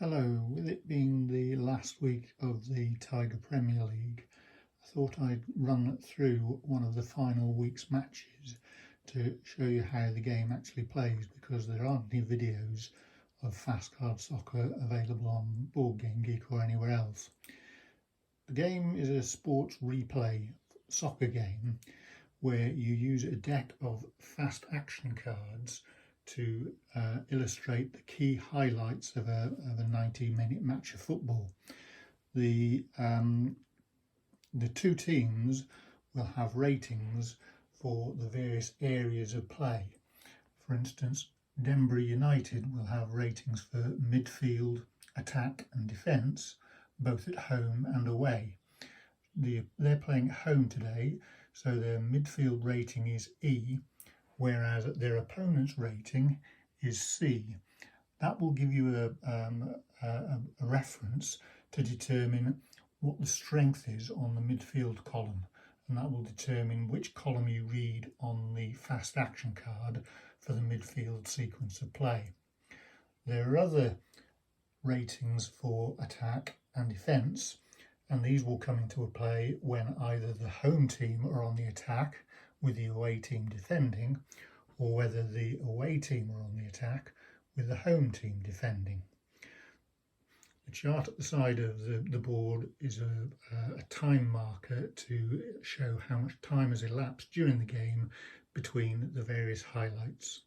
Hello, with it being the last week of the Tiger Premier League, I thought I'd run through one of the final week's matches to show you how the game actually plays, because there aren't any videos of Fastcard Soccer available on Board Game Geek or anywhere else. The game is a sports replay soccer game where you use a deck of fast action cards to illustrate the key highlights of a 90-minute match of football. The two teams will have ratings for the various areas of play. For instance, Denbury United will have ratings for midfield, attack and defence, both at home and away. They're playing at home today, so their midfield rating is E, whereas their opponent's rating is C. That will give you a reference to determine what the strength is on the midfield column, and that will determine which column you read on the fast action card for the midfield sequence of play. There are other ratings for attack and defence, and these will come into play when either the home team are on the attack with the away team defending, or whether the away team are on the attack with the home team defending. The chart at the side of the board is a time marker to show how much time has elapsed during the game between the various highlights.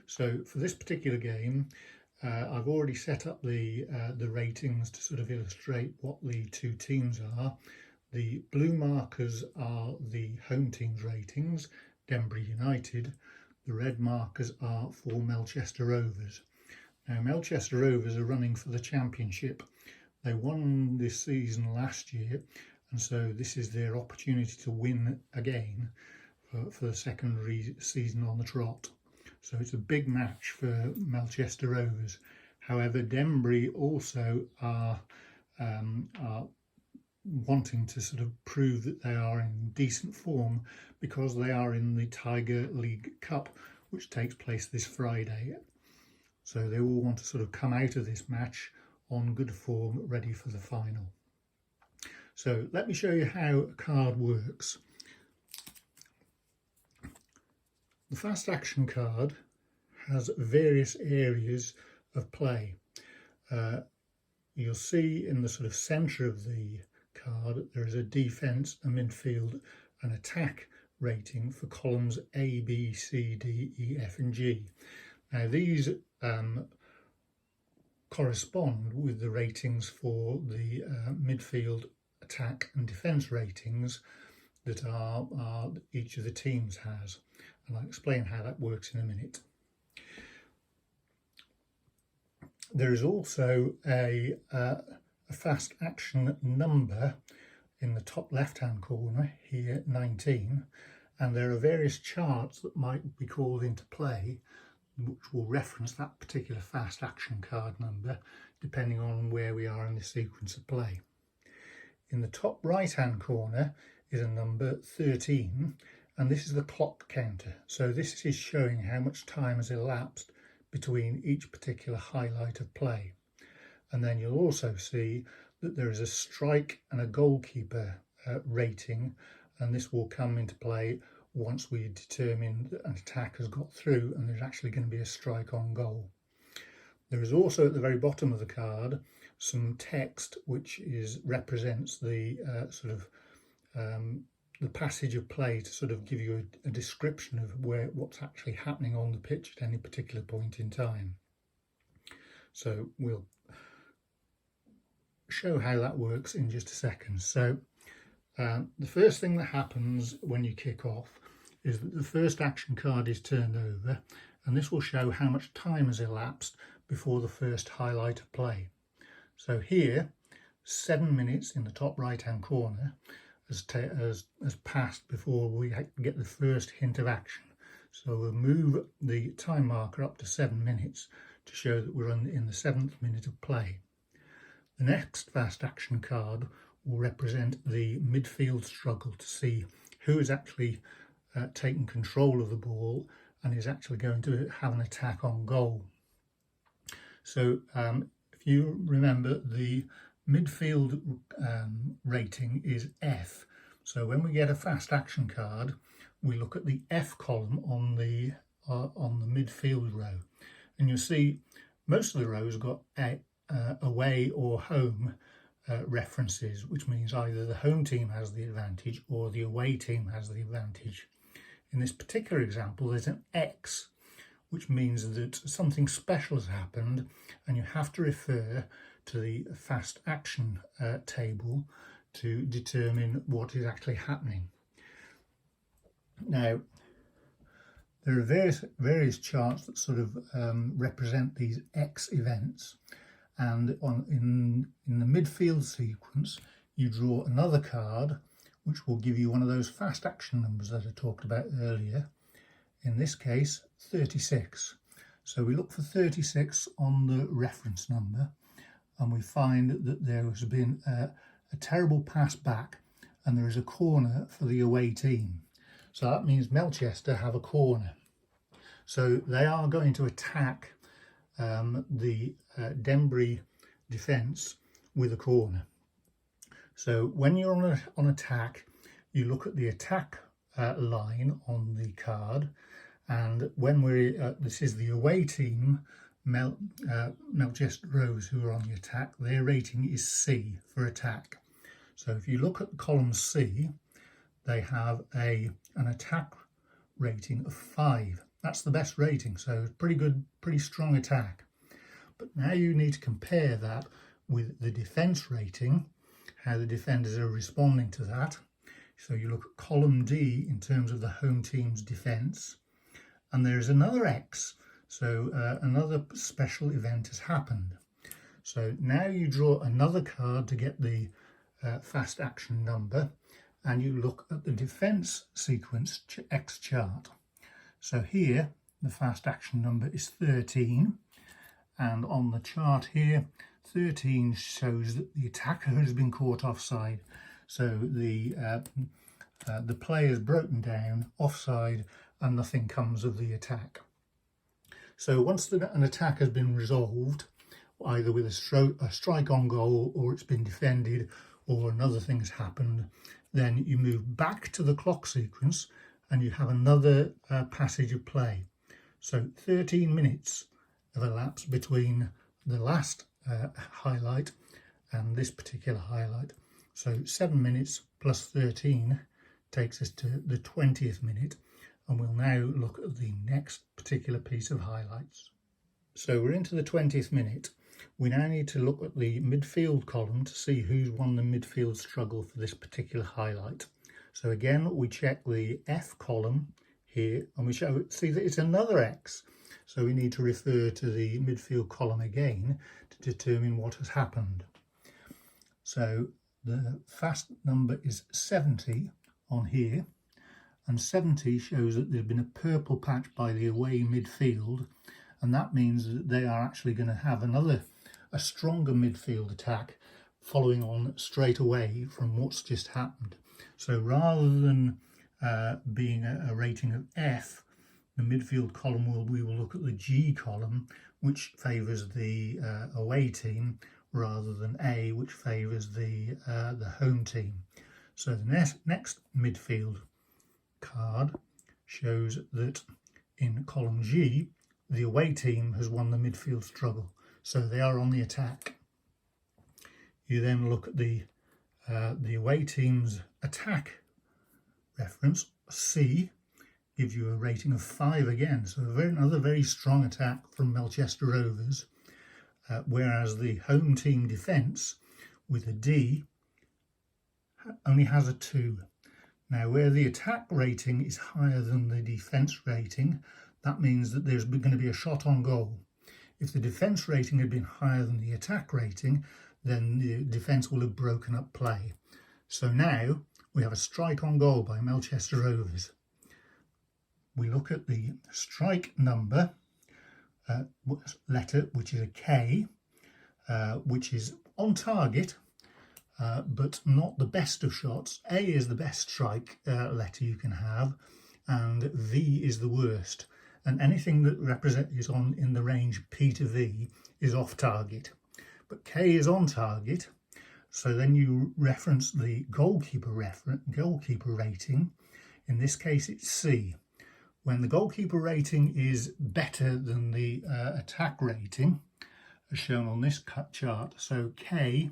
So for this particular game, I've already set up the ratings to sort of illustrate what the two teams are. The blue markers are the home team's ratings, Denbury United. The red markers are for Melchester Rovers. Now, Melchester Rovers are running for the championship. They won this season last year, and so this is their opportunity to win again for the second season on the trot. So it's a big match for Melchester Rovers. However, Denbury also are wanting to sort of prove that they are in decent form, because they are in the Tiger League Cup, which takes place this Friday. So they all want to sort of come out of this match on good form, ready for the final. So let me show you how a card works. The fast action card has various areas of play. You'll see in the sort of centre of the card there is a defence, a midfield, an attack rating for columns A, B, C, D, E, F and G. Now these correspond with the ratings for the midfield, attack and defence ratings that each of the teams has, and I'll explain how that works in a minute. There is also a fast action number in the top left hand corner here, 19, and there are various charts that might be called into play which will reference that particular fast action card number depending on where we are in the sequence of play. In the top right hand corner is a number 13, and this is the clock counter. So this is showing how much time has elapsed between each particular highlight of play. And then you'll also see that there is a strike and a goalkeeper rating, and this will come into play once we determine that an attack has got through and there's actually going to be a strike on goal. There is also at the very bottom of the card some text which represents the the passage of play, to sort of give you a description of what's actually happening on the pitch at any particular point in time. So we'll show how that works in just a second. So the first thing that happens when you kick off is that the first action card is turned over, and this will show how much time has elapsed before the first highlight of play. So here, 7 minutes in the top right hand corner has passed before we get the first hint of action. So we'll move the time marker up to 7 minutes to show that we're in the 7th minute of play. The next fast action card will represent the midfield struggle to see who is actually taken control of the ball and is actually going to have an attack on goal. So if you remember, the midfield rating is F. So when we get a fast action card, we look at the F column on the midfield row, and you'll see most of the rows got away or home references, which means either the home team has the advantage or the away team has the advantage. In this particular example, there's an X, which means that something special has happened, and you have to refer to the fast action table to determine what is actually happening. Now, there are various charts that sort of represent these X events, and in the midfield sequence you draw another card which will give you one of those fast action numbers that I talked about earlier, in this case 36. So we look for 36 on the reference number, and we find that there has been a terrible pass back and there is a corner for the away team. So that means Melchester have a corner. So they are going to attack the Denbury defence with a corner. So when you're on attack, you look at the attack line on the card, and when this is the away team, Melchester Rovers, who are on the attack, their rating is C for attack. So if you look at column C, they have an attack rating of 5. That's the best rating, so it's pretty good, pretty strong attack. But now you need to compare that with the defence rating, how the defenders are responding to that. So you look at column D in terms of the home team's defence, and there's another X, so another special event has happened. So now you draw another card to get the fast action number, and you look at the defence sequence X chart. So here the fast action number is 13, and on the chart here 13 shows that the attacker has been caught offside. So the player's broken down offside and nothing comes of the attack. So once an attack has been resolved, either with a strike on goal, or it's been defended, or another thing has happened, then you move back to the clock sequence and you have another passage of play. So 13 minutes have elapsed between the last highlight and this particular highlight. So 7 minutes plus 13 takes us to the 20th minute, and we'll now look at the next particular piece of highlights. So we're into the 20th minute. We now need to look at the midfield column to see who's won the midfield struggle for this particular highlight. So again, we check the F column here, and we see that it's another X. So we need to refer to the midfield column again to determine what has happened. So the fast number is 70 on here, and 70 shows that there's been a purple patch by the away midfield, and that means that they are actually going to have a stronger midfield attack following on straight away from what's just happened. So rather than being a rating of F, the midfield column we will look at the G column, which favours the away team, rather than A, which favours the home team. So the next midfield card shows that in column G, the away team has won the midfield struggle, so they are on the attack. You then look at the away team's attack reference, C, gives you a rating of 5 again, so another very strong attack from Melchester Rovers, whereas the home team defence with a D only has a 2. Now, where the attack rating is higher than the defence rating, that means that there's going to be a shot on goal. If the defence rating had been higher than the attack rating, then the defence will have broken up play. So now we have a strike on goal by Melchester Rovers. We look at the strike number letter, which is a K, which is on target, but not the best of shots. A is the best strike letter you can have, and V is the worst. And anything that is in the range P to V is off target. but K is on target. So then you reference the goalkeeper rating. In this case, it's C. When the goalkeeper rating is better than the attack rating, as shown on this chart, so K,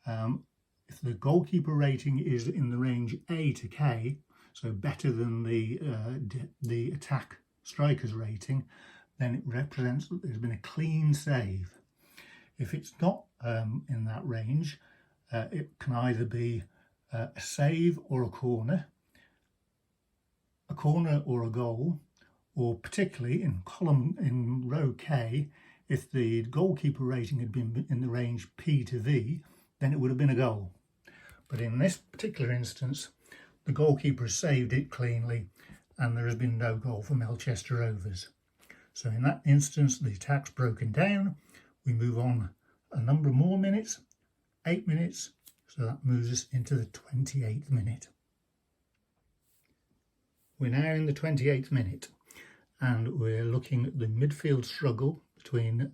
if the goalkeeper rating is in the range A to K, so better than the attack striker's rating, then it represents that there's been a clean save. If it's not in that range, it can either be a save or a corner or a goal, or particularly in row K, if the goalkeeper rating had been in the range P to V, then it would have been a goal. But in this particular instance, the goalkeeper has saved it cleanly and there has been no goal for Melchester Rovers. So in that instance, the attack's broken down. We move on a number more minutes, 8 minutes, so that moves us into the 28th minute. We're now in the 28th minute and we're looking at the midfield struggle between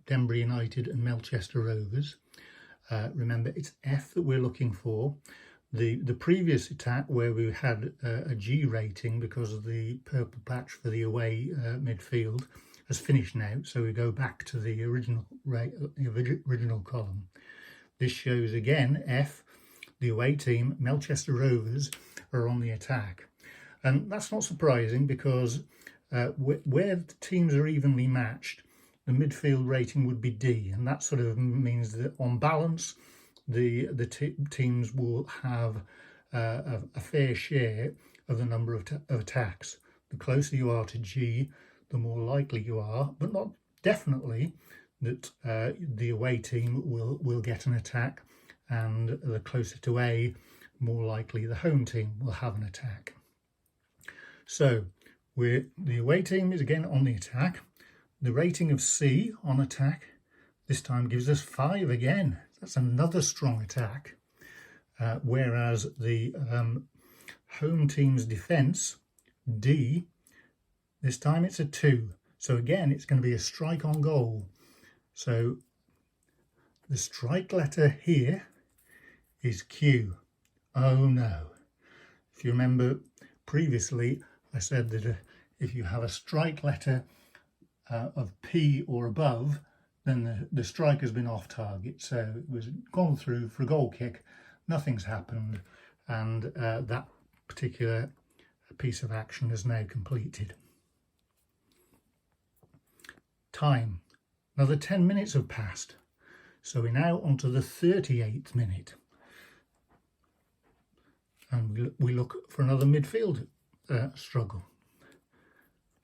Denbury United and Melchester Rovers. Remember, it's F that we're looking for. The previous attack, where we had a G rating because of the purple patch for the away midfield, has finished now, so we go back to the original column. This shows again F, the away team, Melchester Rovers, are on the attack. And that's not surprising because where the teams are evenly matched, the midfield rating would be D, and that sort of means that on balance the teams will have a fair share of the number of attacks. The closer you are to G, the more likely you are, but not definitely, that the away team will get an attack, and the closer to A, more likely the home team will have an attack. So the away team is again on the attack. The rating of C on attack this time gives us 5 again. That's another strong attack. Whereas the home team's defence, D, this time it's a 2. So again, it's going to be a strike on goal. So the strike letter here is Q. Oh no. If you remember previously, I said that if you have a strike letter of P or above, then the strike has been off target. So it was gone through for a goal kick, nothing's happened, and that particular piece of action is now completed. Time. Another 10 minutes have passed. So we're now on to the 38th minute. And we look for another midfield struggle.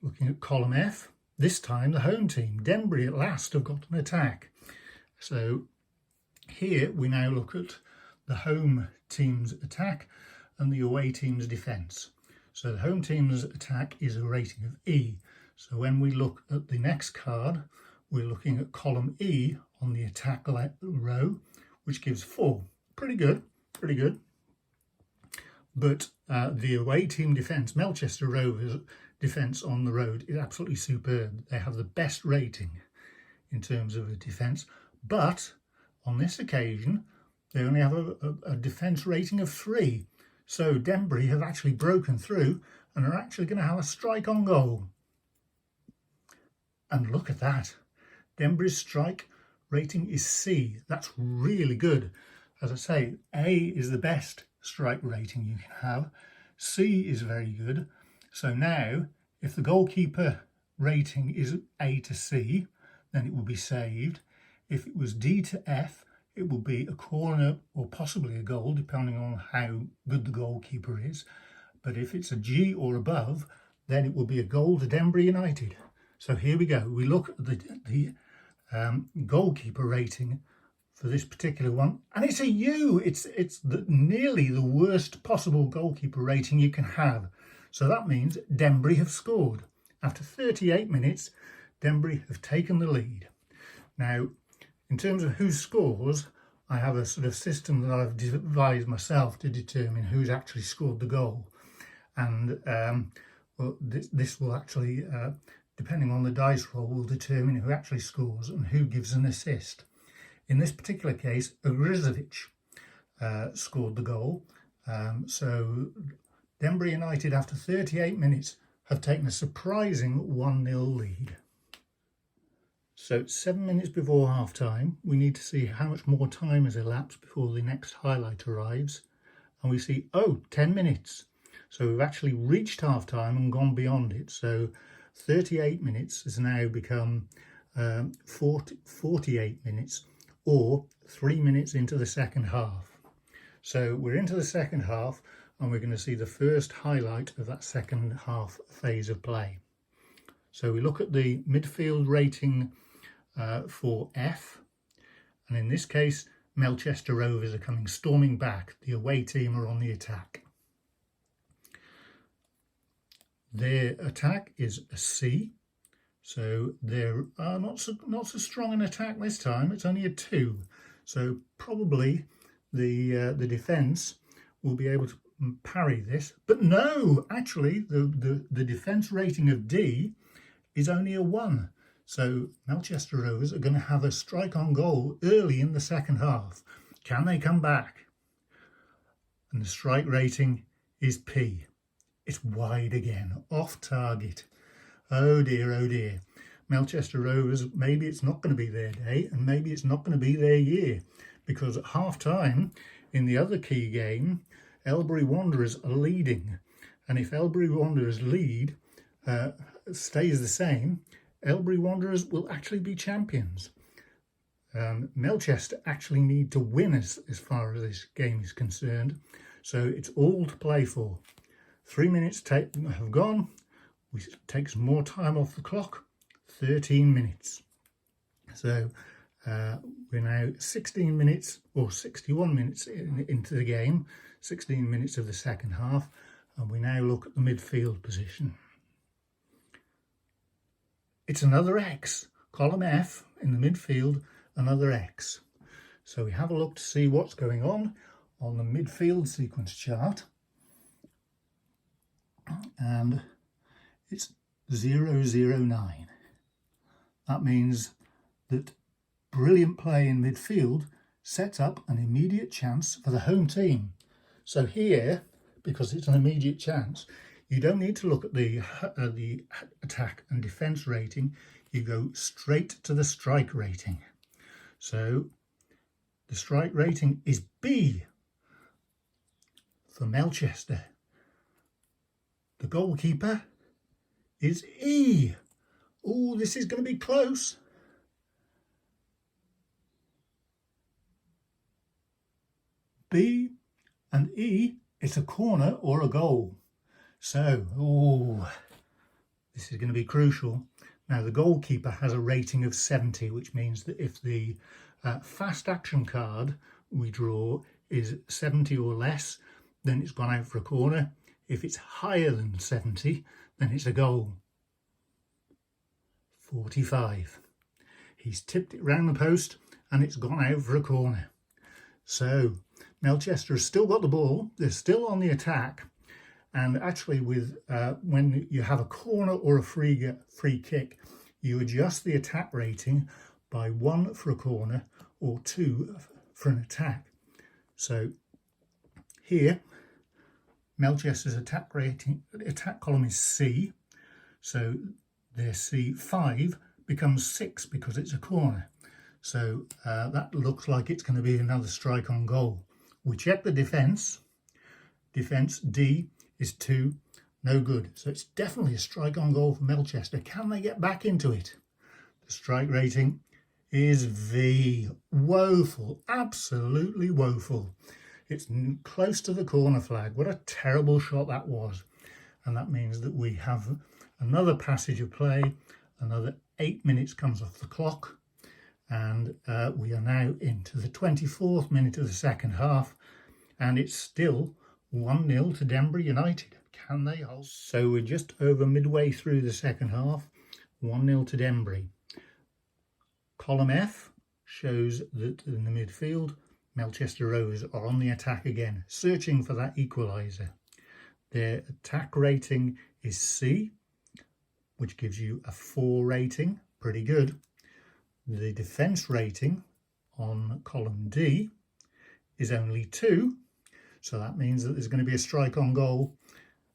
Looking at column F, this time the home team, Denbury, at last have got an attack. So here we now look at the home team's attack and the away team's defence. So the home team's attack is a rating of E. So when we look at the next card, we're looking at column E on the attack row, which gives 4. Pretty good, pretty good. But the away team defence, Melchester Rovers defence on the road, is absolutely superb. They have the best rating in terms of a defence, but on this occasion they only have a defence rating of 3. So Denbury have actually broken through and are actually going to have a strike on goal. And look at that. Denbury's strike rating is C. That's really good. As I say, A is the best strike rating you can have. C is very good. So now, if the goalkeeper rating is A to C, then it will be saved. If it was D to F, it will be a corner or possibly a goal, depending on how good the goalkeeper is. But if it's a G or above, then it will be a goal to Denbury United. So here we go. We look at the goalkeeper rating for this particular one, and it's a U. It's nearly the worst possible goalkeeper rating you can have. So that means Denbury have scored. After 38 minutes, Denbury have taken the lead. Now, in terms of who scores, I have a sort of system that I've devised myself to determine who's actually scored the goal. And well, this will actually, depending on the dice roll, will determine who actually scores and who gives an assist. In this particular case, Agrizovic scored the goal. So Denbury United, after 38 minutes, have taken a surprising 1-0 lead. So it's 7 minutes before half time. We need to see how much more time has elapsed before the next highlight arrives. And we see, 10 minutes. So we've actually reached half time and gone beyond it. So 38 minutes has now become 48 minutes, or 3 minutes into the second half. So we're into the second half, and we're going to see the first highlight of that second half phase of play. So we look at the midfield rating for F, and in this case Melchester Rovers are coming storming back. The away team are on the attack. Their attack is a C, so they're not so strong an attack this time. It's only a 2, so probably the defence will be able to parry this. But no, actually the defence rating of D is only a 1. So Melchester Rovers are going to have a strike on goal early in the second half. Can they come back? And the strike rating is P. It's wide again, off target. Oh dear, oh dear. Melchester Rovers, maybe it's not going to be their day, and maybe it's not going to be their year, because at half time in the other key game, Elbury Wanderers are leading. And if Elbury Wanderers lead stays the same, Elbury Wanderers will actually be champions. Melchester actually need to win as far as this game is concerned. So it's all to play for. 3 minutes have gone. We take some more time off the clock. 13 minutes. So we're now 16 minutes or 61 minutes into the game. 16 minutes of the second half. And we now look at the midfield position. It's another X. Column F in the midfield, another X. So we have a look to see what's going on the midfield sequence chart. And it's 009. That means that brilliant play in midfield sets up an immediate chance for the home team. So here, because it's an immediate chance, you don't need to look at the attack and defence rating. You go straight to the strike rating. So the strike rating is B for Melchester. The goalkeeper is E. Oh, this is going to be close. B and E, it's a corner or a goal. So, this is going to be crucial. Now, the goalkeeper has a rating of 70, which means that if the fast action card we draw is 70 or less, then it's gone out for a corner. If it's higher than 70, then it's a goal. 45. He's tipped it round the post and it's gone out for a corner. So Melchester has still got the ball. They're still on the attack. And actually with when you have a corner or a free kick, you adjust the attack rating by 1 for a corner or 2 for an attack. So here, Melchester's attack column is C. So their C5 becomes 6 because it's a corner. So that looks like it's going to be another strike on goal. We check the defence. Defence D is 2, no good. So it's definitely a strike on goal for Melchester. Can they get back into it? The strike rating is V. Woeful, absolutely woeful. It's close to the corner flag. What a terrible shot that was. And that means that we have another passage of play. Another 8 minutes comes off the clock. And we are now into the 24th minute of the second half. And it's still 1-0 to Denbury United. Can they hold? So we're just over midway through the second half. 1-0 to Denbury. Column F shows that in the midfield, Melchester Rovers are on the attack again, searching for that equaliser. Their attack rating is C, which gives you a 4 rating, pretty good. The defence rating on column D is only 2, so that means that there's going to be a strike on goal.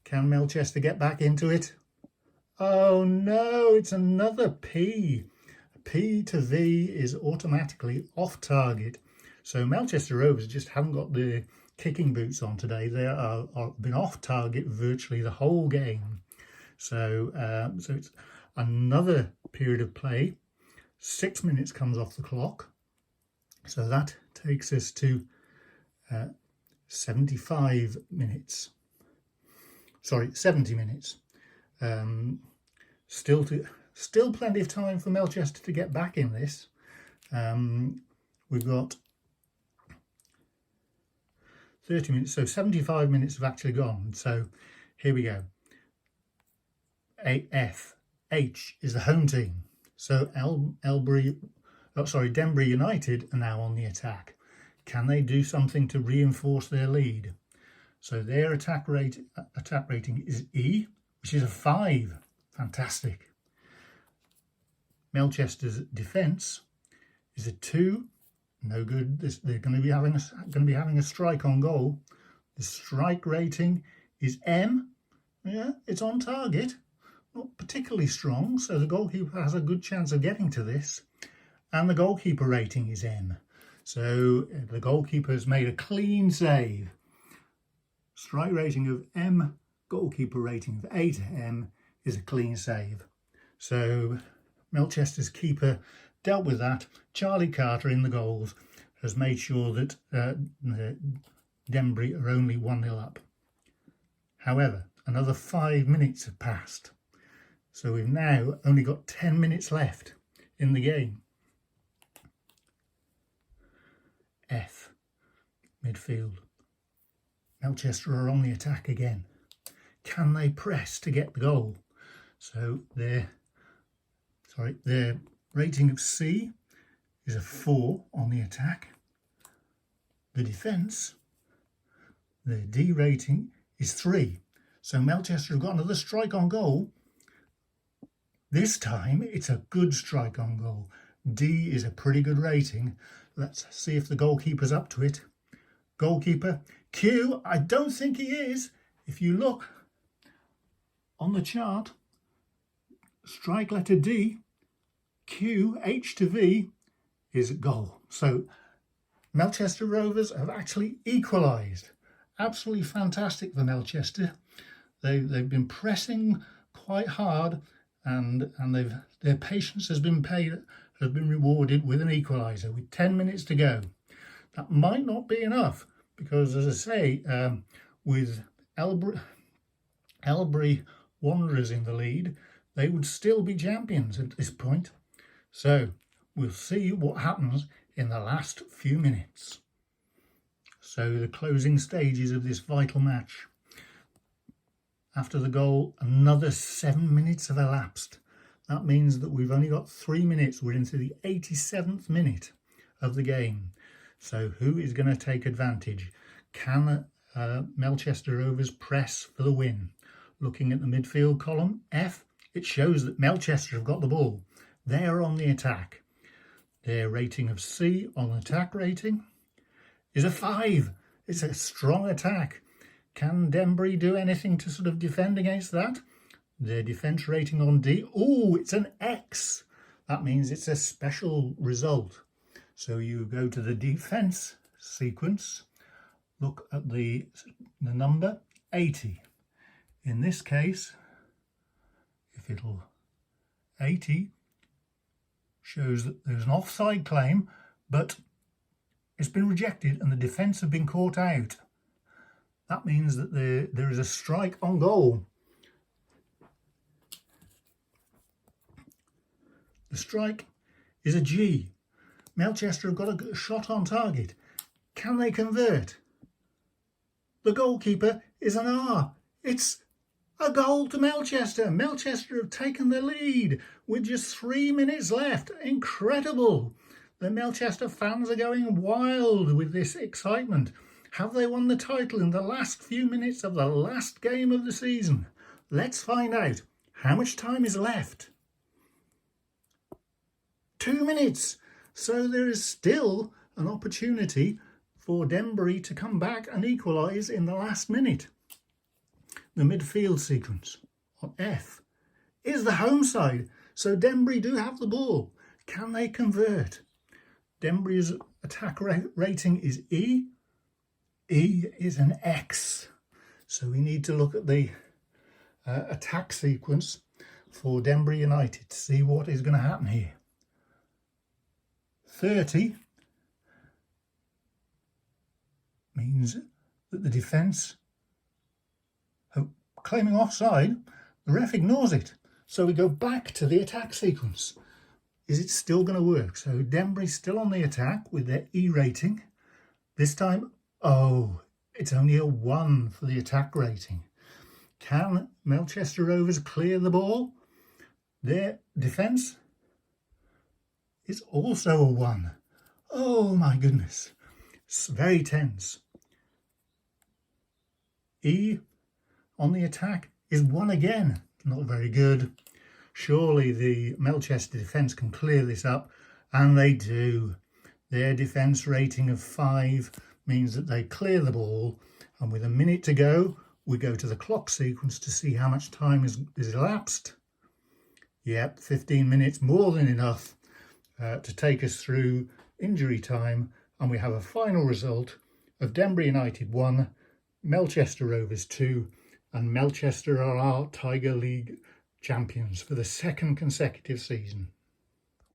Can Melchester get back into it? Oh no, it's another P. P to V is automatically off target. So Melchester Rovers just haven't got the kicking boots on today. They are been off target virtually the whole game. So so it's another period of play. 6 minutes comes off the clock. So that takes us to 75 minutes. Sorry, 70 minutes. Still plenty of time for Melchester to get back in this. We've got 30 minutes, so 75 minutes have actually gone. So here we go. H is the home team. So Denbury United are now on the attack. Can they do something to reinforce their lead? So their attack rating is E, which is a 5. Fantastic. Melchester's defence is a 2. No good. They're going to be having a strike on goal. The strike rating is M. Yeah, it's on target. Not particularly strong, so the goalkeeper has a good chance of getting to this. And the goalkeeper rating is M. So the goalkeeper has made a clean save. Strike rating of M, goalkeeper rating of 8M is a clean save. So Melchester's keeper dealt with that. Charlie Carter in the goals has made sure that Denbury are only 1-0 up. However, another 5 minutes have passed. So we've now only got 10 minutes left in the game. F, midfield. Melchester are on the attack again. Can they press to get the goal? So their rating of C is a 4 on the attack. The defence, their D rating is 3. So Melchester have got another strike on goal. This time it's a good strike on goal. D is a pretty good rating. Let's see if the goalkeeper's up to it. Goalkeeper, Q, I don't think he is. If you look on the chart, strike letter D, Q, H to V is goal. So Melchester Rovers have actually equalised. Absolutely fantastic for Melchester. They've been pressing quite hard, and their patience has been rewarded with an equaliser with 10 minutes to go. That might not be enough because, as I say, with Elbury Wanderers in the lead, they would still be champions at this point. So we'll see what happens in the last few minutes. So the closing stages of this vital match. After the goal, another 7 minutes have elapsed. That means that we've only got 3 minutes. We're into the 87th minute of the game. So who is going to take advantage? Can Melchester Rovers press for the win? Looking at the midfield column, F, it shows that Melchester have got the ball. They're on the attack. Their rating of C on attack rating is a 5. It's a strong attack. Can Denbury do anything to sort of defend against that? Their defence rating on D, oh, it's an X. That means it's a special result. So you go to the defence sequence, look at the number 80. In this case, 80 shows that there's an offside claim, but it's been rejected and the defence have been caught out. That means that there is a strike on goal. The strike is a G. Melchester have got a shot on target. Can they convert? The goalkeeper is an R. It's a goal to Melchester. Melchester have taken the lead with just 3 minutes left. Incredible. The Melchester fans are going wild with this excitement. Have they won the title in the last few minutes of the last game of the season? Let's find out. How much time is left? 2 minutes. So there is still an opportunity for Denbury to come back and equalise in the last minute. The midfield sequence on F is the home side. So Denbury do have the ball. Can they convert? Denbury's attack rating is E. E is an X. So we need to look at the attack sequence for Denbury United to see what is going to happen here. 30 means that the defence claiming offside. The ref ignores it. So we go back to the attack sequence. Is it still going to work? So Denbury's still on the attack with their E rating. This time, oh, it's only a 1 for the attack rating. Can Melchester Rovers clear the ball? Their defence is also a 1. Oh my goodness. It's very tense. E on the attack is 1 again. Not very good. Surely the Melchester defence can clear this up, and they do. Their defence rating of 5 means that they clear the ball, and with a minute to go, we go to the clock sequence to see how much time is elapsed. Yep, 15 minutes, more than enough to take us through injury time, and we have a final result of Denbury United 1, Melchester Rovers 2, and Melchester are our Tiger League champions for the 2nd consecutive season.